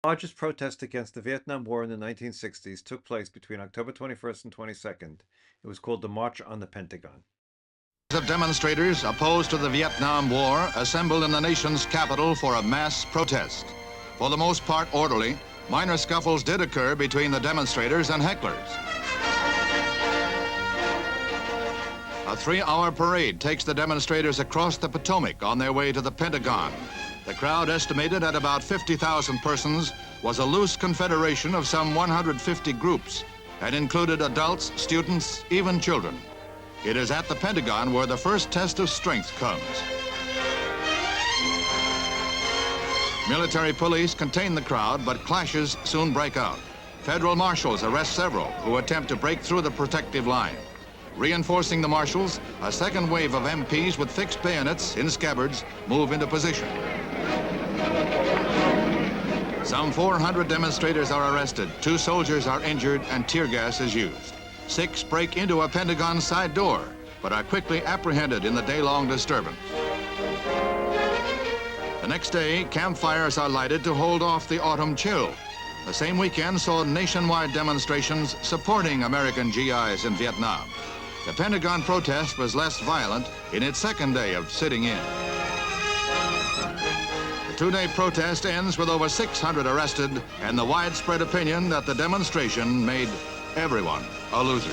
The largest protest against the Vietnam War in the 1960s took place between October 21st and 22nd. It was called the March on the Pentagon. Of demonstrators opposed to the Vietnam War assembled in the nation's capital for a mass protest. For the most part orderly, minor scuffles did occur between the demonstrators and hecklers. A 3-hour parade takes the demonstrators across the Potomac on their way to the Pentagon. The crowd, estimated at about 50,000 persons, was a loose confederation of some 150 groups and included adults, students, even children. It is at the Pentagon where the first test of strength comes. Military police contain the crowd, but clashes soon break out. Federal marshals arrest several who attempt to break through the protective line. Reinforcing the marshals, a second wave of MPs with fixed bayonets in scabbards move into position. Some 400 demonstrators are arrested, 2 soldiers are injured, and tear gas is used. 6 break into a Pentagon side door, but are quickly apprehended in the day-long disturbance. The next day, campfires are lighted to hold off the autumn chill. The same weekend saw nationwide demonstrations supporting American GIs in Vietnam. The Pentagon protest was less violent in its second day of sitting in. The 2-day protest ends with over 600 arrested and the widespread opinion that the demonstration made everyone a loser.